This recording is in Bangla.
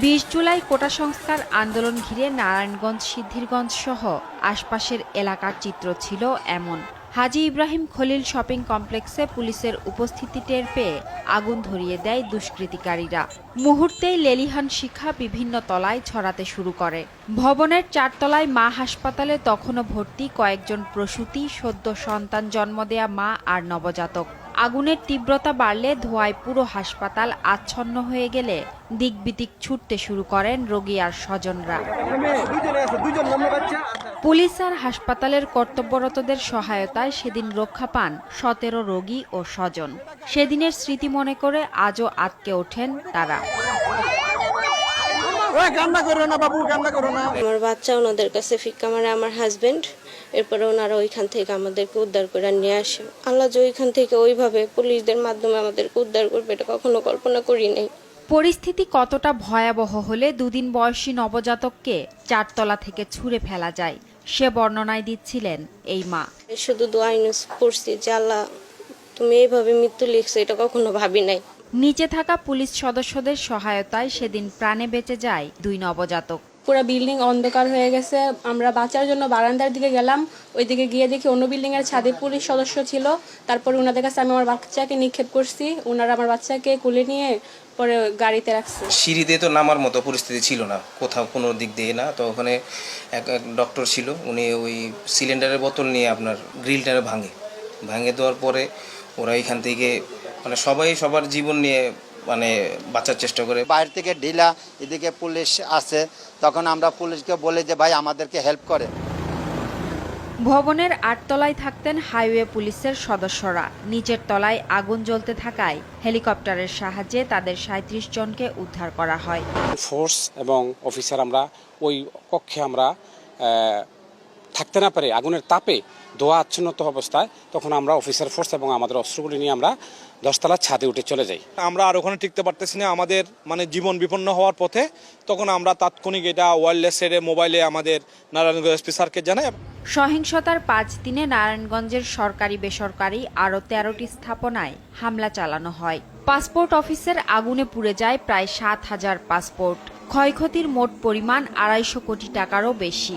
20 জুলাই কোটা সংস্কার আন্দোলন ঘিরে নারায়ণগঞ্জ, সিদ্ধিরগঞ্জ সহ আশপাশের এলাকার চিত্র ছিল এমন। হাজী ইব্রাহিম খলিল শপিং কমপ্লেক্সে পুলিশের উপস্থিতি টের পেয়ে আগুন ধরিয়ে দেয় দুষ্কৃতিকারীরা। মুহূর্তেই লেলিহান শিখা বিভিন্ন তলায় ছড়াতে শুরু করে। ভবনের 4 তলায় মা হাসপাতালে তখনও ভর্তি কয়েকজন প্রসূতি, সদ্য সন্তান জন্ম দেয়া মা আর নবজাতক। আগুনের তীব্রতা বাড়লে ধোঁয়ায় পুরো হাসপাতাল আচ্ছন্ন হয়ে গেলে দিকবিদিক ছুটতে শুরু করেন রোগী আর স্বজনরা। পুলিশ আর হাসপাতালের কর্তব্যরতদের সহায়তায় সেদিন রক্ষা পান 17 রোগী ও স্বজন। সেদিনের স্মৃতি মনে করে আজও আঁতকে ওঠেন তারা। আমার বাচ্চা ওনাদের কাছে ফিক্কা মারে আমার হাজবেন্ড, এরপরে ওনারা ওইখান থেকে আমাদেরকে উদ্ধার করে নিয়ে আসে। আল্লাহ যে ওইখান থেকে ওইভাবে পুলিশদের মাধ্যমে আমাদেরকে উদ্ধার করবে এটা কখনো কল্পনা করি নাই। পরিস্থিতি কতটা ভয়াবহ হলে দুদিন বয়সী নবজাতককে 4 তলা থেকে ছুঁড়ে ফেলা যায়, সে বর্ণনায় দিচ্ছিলেন এই মা। শুধু দোয়া পড়ছি যে আল্লাহ তুমি এইভাবে মৃত্যু লিখছো, এটা কখনো ভাবি নাই। নিচে থাকা পুলিশ সদস্যদের সহায়তায় সেদিন প্রাণে বেঁচে যায় 2 নবজাতক। পুরো বিল্ডিং অন্ধকার হয়ে গেছে। আমরা বাঁচার জন্য বারান্দার দিকে গেলাম, ওইদিকে গিয়ে দেখি অন্য বিল্ডিং এর ছাদে পুলিশ সদস্য ছিল। তারপরে ওনাদের কাছে আমি আমার বাচ্চাকে নিক্ষেপ করছি, ওনারা আমার বাচ্চাকে কোলে নিয়ে পরে গাড়িতে রাখছে। সিঁড়িতে তো নামার মতো পরিস্থিতি ছিল না, কোথাও কোনো দিক দিয়ে না। তো ওখানে এক ডক্টর ছিল, উনি ওই সিলিন্ডারের বোতল নিয়ে আপনার গ্রিলটারে ভাঙে দেওয়ার পরে ওরা এখান থেকে মানে সবাই সবার জীবন নিয়ে মানে বাঁচার চেষ্টা করে। বাইরে থেকে ঢিলা, এদিকে পুলিশ আছে, তখন আমরা পুলিশকে বলে যে ভাই আমাদেরকে হেল্প করে। ভবনের 8 তলায় থাকতেন হাইওয়ে পুলিশের সদস্যরা। নিচের তলায় আগুন জ্বলতে থাকায় হেলিকপ্টারের সাহায্যে তাদের 37 জনকে উদ্ধার করা হয়। ফোর্স এবং অফিসার আমরা ওই কক্ষে আমরা থাকতে না পারে আগুনের তাপে ধোঁয়া আচ্ছন্ন অবস্থায় তখন আমরা অফিসার ফোর্স এবং আমাদের অস্ত্রগুলি নিয়ে আমরা 10 তলার ছাদে উঠে চলে যাই। আমরা আর ওখানে টিকতে পারতেছি না, আমাদের মানে জীবন বিপন্ন হওয়ার পথে। তখন আমরা তাৎক্ষণিক এটা ওয়্যারলেস সেরে মোবাইলে আমাদের নারায়ণগঞ্জ এসপি স্যারকে জানাই। সহিংসতার 5 দিনে নারায়ণগঞ্জের সরকারি বেসরকারি আরও 13টি স্থাপনায় হামলা চালানো হয়। পাসপোর্ট অফিসের আগুনে পুড়ে যায় প্রায় 7,000 পাসপোর্ট। ক্ষয়ক্ষতির মোট পরিমাণ 250 কোটি টাকারও বেশি।